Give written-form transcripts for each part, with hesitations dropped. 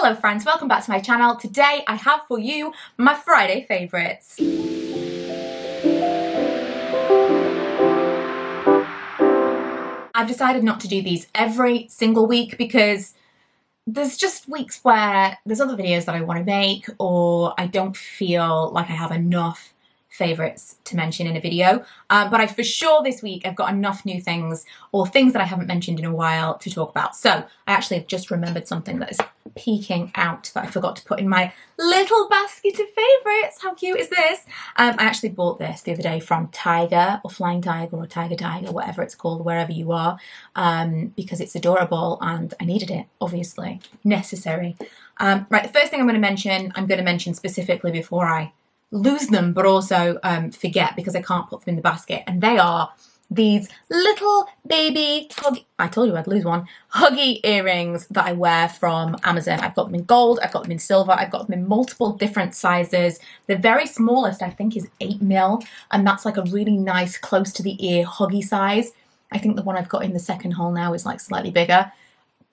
Hello friends, welcome back to my channel. Today I have for you my Friday favourites. I've decided not to do these every single week because there's just weeks where there's other videos that I want to make or I don't feel like I have enough favourites to mention in a video, but I for sure this week I've got enough new things or things that I haven't mentioned in a while to talk about. So I actually have just remembered something that is peeking out that I forgot to put in my little basket of favourites. How cute is this? I actually bought this the other day from Tiger or Flying Tiger or Tiger, whatever it's called, wherever you are, because it's adorable and I needed it, obviously, necessary. Right, the first thing I'm going to mention specifically before I lose them, but also forget because I can't put them in the basket, and they are these little baby I told you I'd lose one, huggy earrings that I wear from Amazon. I've got them in gold, I've got them in silver, I've got them in multiple different sizes. The very smallest I think is 8mm, and that's like a really nice close to the ear huggy size. I think the one I've got in the second hole now is like slightly bigger.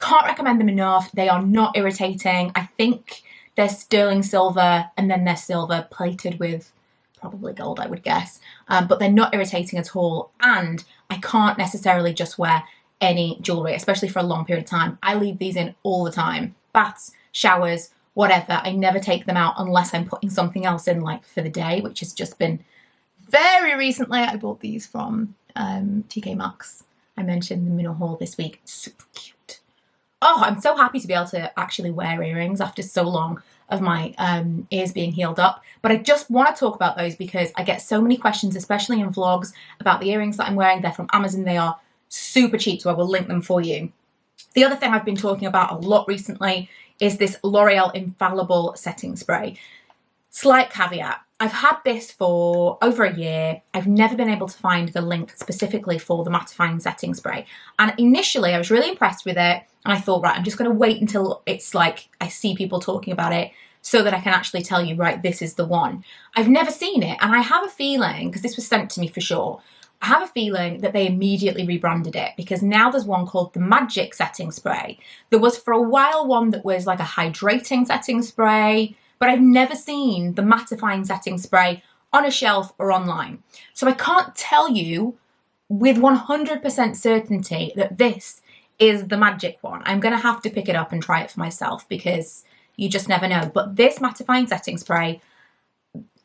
Can't recommend them enough. They are not irritating. I think they're sterling silver and then they're silver plated with probably gold, I would guess. But they're not irritating at all. And I can't necessarily just wear any jewellery, especially for a long period of time. I leave these in all the time. Baths, showers, whatever. I never take them out unless I'm putting something else in, like for the day, which has just been very recently. I bought these from TK Maxx. I mentioned them in a haul this week. Super cute. Oh, I'm so happy to be able to actually wear earrings after so long of my ears being healed up. But I just want to talk about those because I get so many questions, especially in vlogs, about the earrings that I'm wearing. They're from Amazon. They are super cheap, so I will link them for you. The other thing I've been talking about a lot recently is this L'Oreal Infallible Setting Spray. Slight caveat. I've had this for over a year. I've never been able to find the link specifically for the mattifying setting spray. And initially I was really impressed with it. And I thought, right, I'm just going to wait until it's like I see people talking about it so that I can actually tell you, right, this is the one. I've never seen it. And I have a feeling, because this was sent to me for sure, I have a feeling that they immediately rebranded it because now there's one called the Magic Setting Spray. There was for a while one that was like a hydrating setting spray, but I've never seen the mattifying setting spray on a shelf or online. So I can't tell you with 100% certainty that this is the magic one. I'm going to have to pick it up and try it for myself because you just never know. But this mattifying setting spray,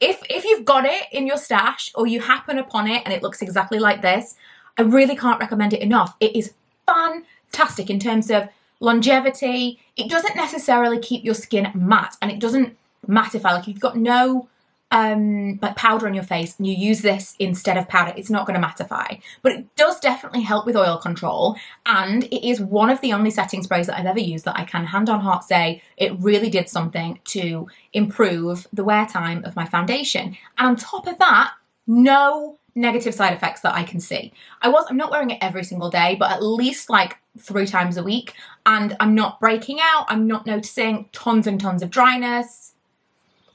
if you've got it in your stash or you happen upon it and it looks exactly like this, I really can't recommend it enough. It is fantastic in terms of longevity. It doesn't necessarily keep your skin matte and it doesn't mattify. Like if you've got no like powder on your face and you use this instead of powder, it's not going to mattify, but it does definitely help with oil control, and it is one of the only setting sprays that I've ever used that I can hand on heart say it really did something to improve the wear time of my foundation. And on top of that, no negative side effects that I can see. I'm not wearing it every single day, but at least like 3 times a week, and I'm not breaking out. I'm not noticing tons and tons of dryness.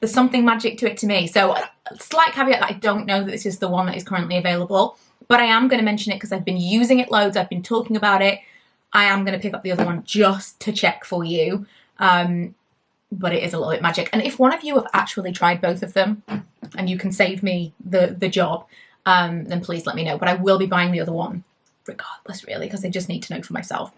There's something magic to it to me. So slight caveat that I don't know that this is the one that is currently available, but I am going to mention it because I've been using it loads. I've been talking about it. I am going to pick up the other one just to check for you. But it is a little bit magic. And if one of you have actually tried both of them and you can save me the job, then please let me know. But I will be buying the other one regardless, really, because I just need to know for myself.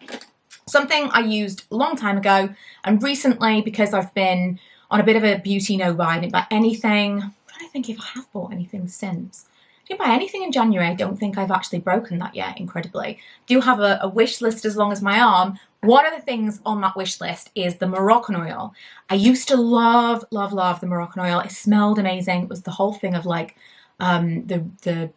Something I used a long time ago and recently, because I've been on a bit of a beauty no-buy, I didn't buy anything. I'm trying to think if I have bought anything since. I didn't buy anything in January. I don't think I've actually broken that yet, incredibly. Do have a wish list as long as my arm. One of the things on that wish list is the Moroccan Oil. I used to love, love, love the Moroccan Oil. It smelled amazing. It was the whole thing of like the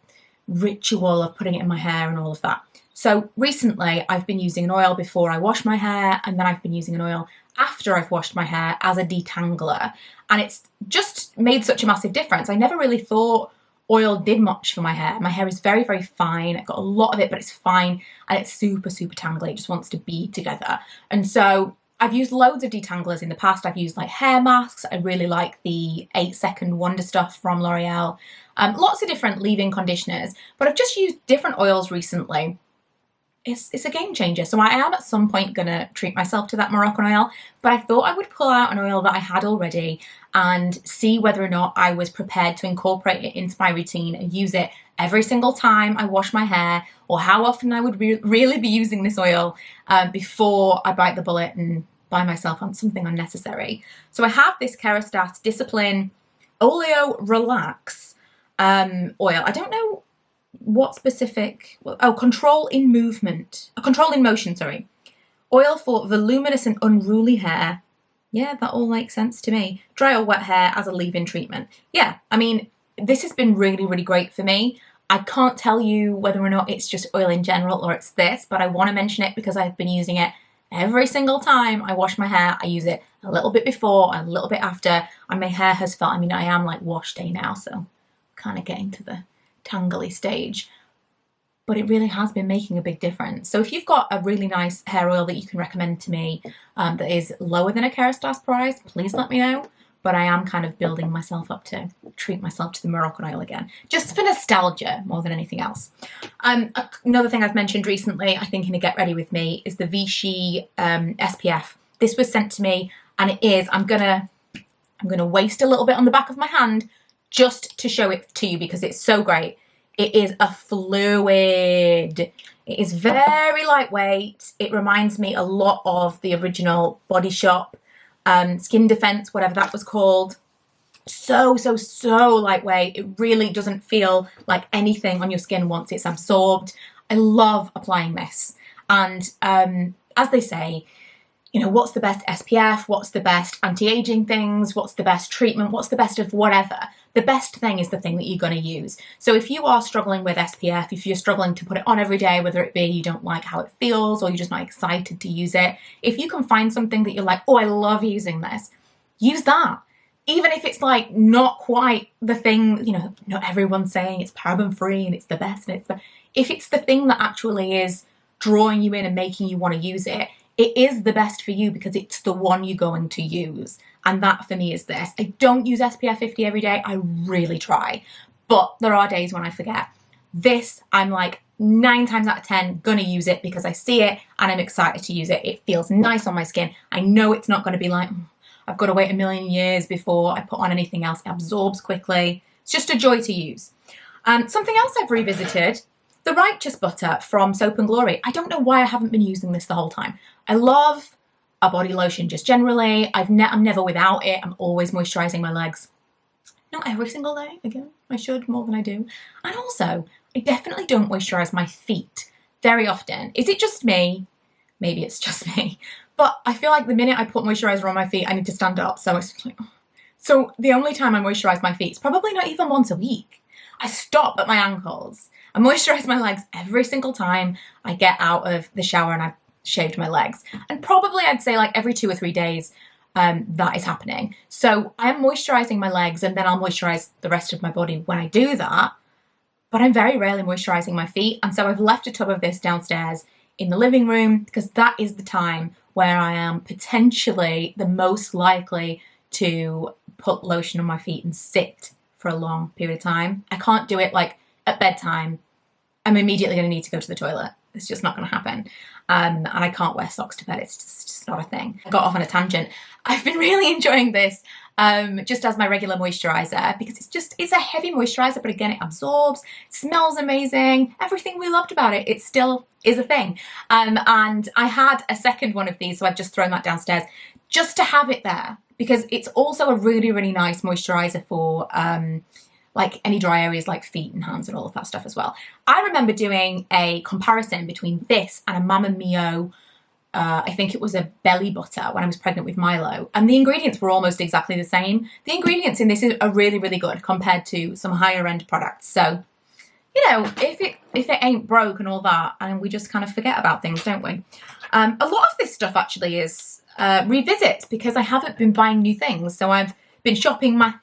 ritual of putting it in my hair and all of that. So recently I've been using an oil before I wash my hair, and then I've been using an oil after I've washed my hair as a detangler, and it's just made such a massive difference. I never really thought oil did much for my hair. My hair is very, very fine. I've got a lot of it, but it's fine, and it's super, super tangly. It just wants to be together. And so I've used loads of detanglers in the past. I've used like hair masks. I really like the 8-second Wonder Stuff from L'Oreal. Lots of different leave-in conditioners, but I've just used different oils recently. it's a game changer. So I am at some point gonna treat myself to that Moroccan oil, but I thought I would pull out an oil that I had already and see whether or not I was prepared to incorporate it into my routine and use it every single time I wash my hair, or how often I would really be using this oil before I bite the bullet and buy myself on something unnecessary. So I have this Kerastase Discipline Oleo Relax oil. I don't know what specific, oh, control in motion, sorry. Oil for voluminous and unruly hair. Yeah, that all makes sense to me. Dry or wet hair as a leave-in treatment. Yeah, I mean, this has been really, really great for me. I can't tell you whether or not it's just oil in general or it's this, but I want to mention it because I've been using it every single time I wash my hair. I use it a little bit before and a little bit after, and my hair has felt, I mean, I am like wash day now, so kind of getting to the tangly stage, but it really has been making a big difference. So if you've got a really nice hair oil that you can recommend to me that is lower than a Kerastase price, please let me know. But I am kind of building myself up to treat myself to the Moroccan oil again, just for nostalgia more than anything else. Another thing I've mentioned recently, I think in a Get Ready With Me, is the Vichy SPF. This was sent to me, and it is, I'm gonna waste a little bit on the back of my hand just to show it to you because it's so great. It is a fluid. It is very lightweight. It reminds me a lot of the original Body Shop Skin Defense, whatever that was called. So lightweight. It really doesn't feel like anything on your skin once it's absorbed. I love applying this. And as they say, you know, what's the best SPF? What's the best anti-aging things? What's the best treatment? What's the best of whatever? The best thing is the thing that you're going to use. So if you are struggling with SPF, if you're struggling to put it on every day, whether it be you don't like how it feels or you're just not excited to use it, if you can find something that you're like, oh, I love using this, use that. Even if it's like not quite the thing, you know, not everyone's saying it's paraben free and it's the best. And if it's the thing that actually is drawing you in and making you want to use it, it is the best for you because it's the one you're going to use. And that for me is this. I don't use SPF 50 every day. I really try. But there are days when I forget. This, I'm like 9 times out of 10 gonna use it because I see it and I'm excited to use it. It feels nice on my skin. I know it's not gonna be like, I've got to wait a million years before I put on anything else. It absorbs quickly. It's just a joy to use. Something else I've revisited, the Righteous Butter from Soap & Glory. I don't know why I haven't been using this the whole time. I love a body lotion just generally. I'm never without it. I'm always moisturising my legs. Not every single day, again. I should more than I do. And also, I definitely don't moisturise my feet very often. Is it just me? Maybe it's just me. But I feel like the minute I put moisturiser on my feet, I need to stand up. So it's like, so the only time I moisturise my feet is probably not even once a week. I stop at my ankles. I moisturise my legs every single time I get out of the shower and I've shaved my legs. And probably I'd say like every 2 or 3 days that is happening. So I'm moisturising my legs and then I'll moisturise the rest of my body when I do that. But I'm very rarely moisturising my feet. And so I've left a tub of this downstairs in the living room because that is the time where I am potentially the most likely to put lotion on my feet and sit for a long period of time. I can't do it like at bedtime. I'm immediately going to need to go to the toilet. It's just not going to happen. And I can't wear socks to bed. It's just not a thing. I got off on a tangent. I've been really enjoying this just as my regular moisturiser because it's a heavy moisturiser, but again, it absorbs, it smells amazing. Everything we loved about it, it still is a thing. And I had a second one of these, so I've just thrown that downstairs just to have it there because it's also a really, really nice moisturiser for like any dry areas like feet and hands and all of that stuff as well. I remember doing a comparison between this and a Mamma Mio, I think it was a belly butter when I was pregnant with Milo, and the ingredients were almost exactly the same. The ingredients in this are really, really good compared to some higher end products. So, you know, if it ain't broke and all that, and we just kind of forget about things, don't we? A lot of this stuff actually is revisits because I haven't been buying new things. So I've been shopping my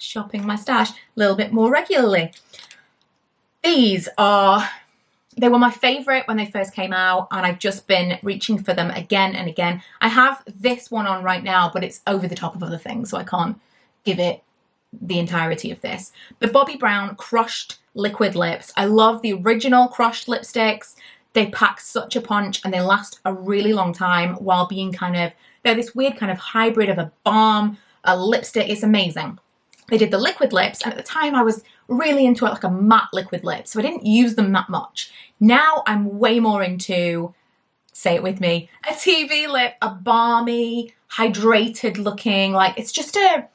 stash a little bit more regularly. These they were my favourite when they first came out and I've just been reaching for them again and again. I have this one on right now, but it's over the top of other things, so I can't give it the entirety of this. The Bobbi Brown Crushed Liquid Lips. I love the original crushed lipsticks. They pack such a punch and they last a really long time while being kind of, they're this weird kind of hybrid of a balm, a lipstick. It's amazing. They did the liquid lips, and at the time I was really into it, like a matte liquid lip, so I didn't use them that much. Now I'm way more into, say it with me, a TV lip, a balmy, hydrated looking, like it's just a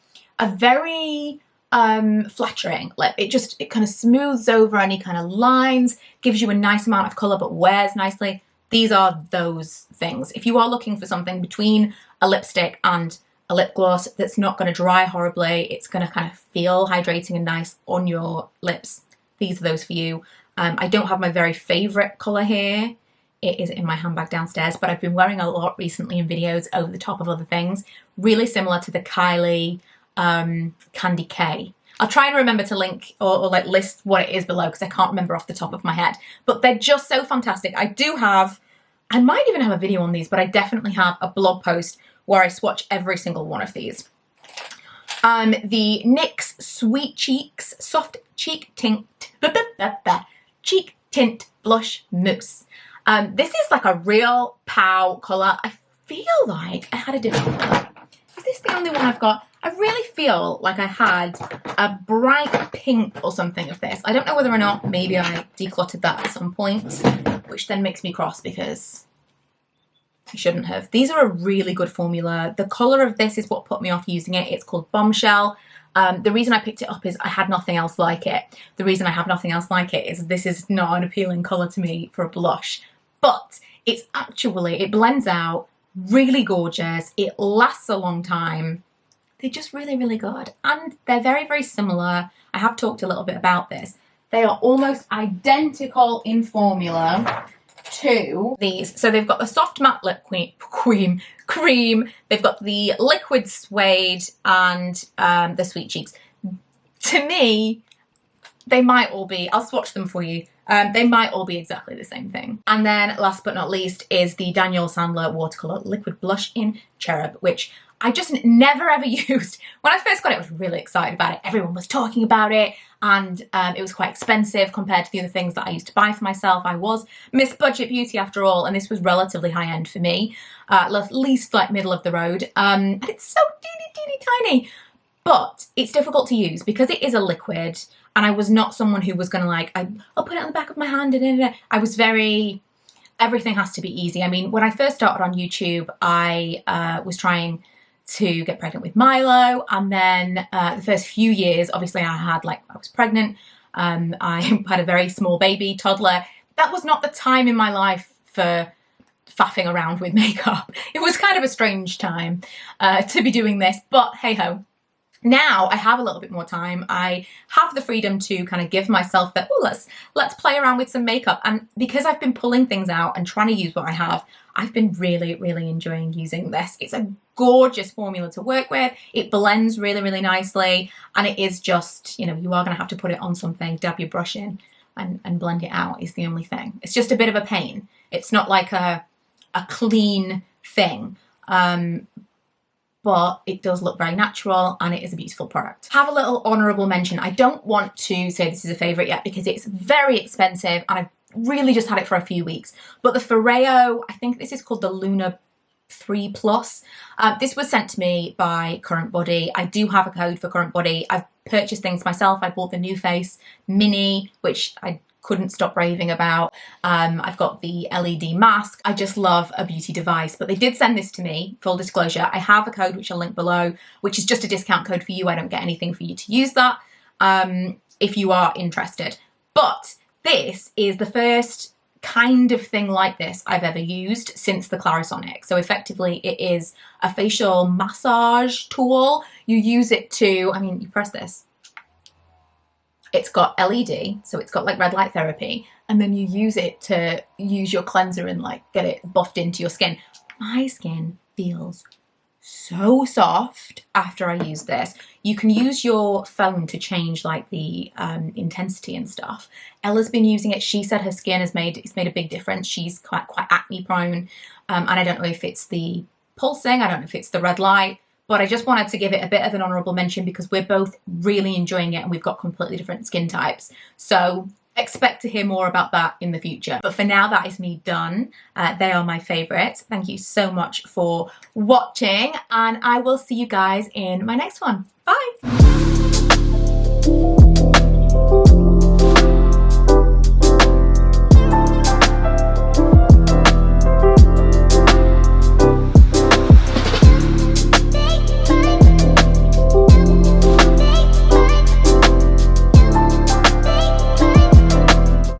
very flattering lip. It kind of smooths over any kind of lines, gives you a nice amount of colour but wears nicely. These are those things. If you are looking for something between a lipstick and a lip gloss that's not going to dry horribly, it's going to kind of feel hydrating and nice on your lips, these are those for you. I don't have my very favourite colour here. It is in my handbag downstairs, but I've been wearing a lot recently in videos over the top of other things, really similar to the Kylie Candy K. I'll try and remember to link or like list what it is below because I can't remember off the top of my head, but they're just so fantastic. I might even have a video on these, but I definitely have a blog post where I swatch every single one of these. The NYX Sweet Cheeks Soft Cheek Tint Cheek Tint Blush Mousse. This is like a real pow colour. I feel like I had a different colour. Is this the only one I've got? I really feel like I had a bright pink or something of this. I don't know whether or not maybe I decluttered that at some point, which then makes me cross because I shouldn't have. These are a really good formula. The colour of this is what put me off using it. It's called Bombshell. The reason I picked it up is I had nothing else like it. The reason I have nothing else like it is this is not an appealing colour to me for a blush. But it's actually, it blends out, really gorgeous. It lasts a long time. They're just really, really good. And they're very, very similar. I have talked a little bit about this. They are almost identical in formula to these. So they've got the soft matte lip cream. They've got the liquid suede and the Sweet Cheeks. To me, they might all be, I'll swatch them for you. They might all be exactly the same thing. And then last but not least is the Daniel Sandler Watercolor Liquid Blush in Cherub, which I just never ever used. When I first got it, I was really excited about it. Everyone was talking about it, and it was quite expensive compared to the other things that I used to buy for myself. I was MissBudgetBeauty after all, and this was relatively high end for me, at least like middle of the road. And it's so teeny tiny, but it's difficult to use because it is a liquid, and I was not someone who was gonna like, I'll put it on the back of my hand, and I was very, everything has to be easy. I mean, when I first started on YouTube, I was trying to get pregnant with Milo, and then the first few years, obviously I was pregnant, I had a very small baby, toddler. That was not the time in my life for faffing around with makeup. It was kind of a strange time to be doing this, but hey ho. Now I have a little bit more time. I have the freedom to kind of give myself that, oh, let's play around with some makeup. And because I've been pulling things out and trying to use what I have, I've been really, really enjoying using this. It's a gorgeous formula to work with. It blends really, really nicely. And it is just, you know, you are going to have to put it on something, dab your brush in and blend it out is the only thing. It's just a bit of a pain. It's not like a clean thing. But it does look very natural and it is a beautiful product. Have a little honourable mention. I don't want to say this is a favourite yet because it's very expensive and I've really just had it for a few weeks. But the Foreo, I think this is called the Luna 3 Plus. This was sent to me by Current Body. I do have a code for Current Body. I've purchased things myself. I bought the New Face Mini, which I couldn't stop raving about. I've got the LED mask. I just love a beauty device, but they did send this to me, full disclosure. I have a code which I'll link below, which is just a discount code for you. I don't get anything for you to use that if you are interested. But this is the first kind of thing like this I've ever used since the Clarisonic. So effectively it is a facial massage tool. You use it to, I mean, you press this. It's got LED, so it's got like red light therapy, and then you use it to use your cleanser and like get it buffed into your skin. My skin feels so soft after I use this. You can use your phone to change like the intensity and stuff. Ella's been using it. She said her skin it's made a big difference. She's quite acne prone, and I don't know if it's the pulsing, I don't know if it's the red light, but I just wanted to give it a bit of an honourable mention because we're both really enjoying it and we've got completely different skin types. So Expect to hear more about that in the future. But for now, that is me done. They are my favourites. Thank you so much for watching, and I will see you guys in my next one. Bye!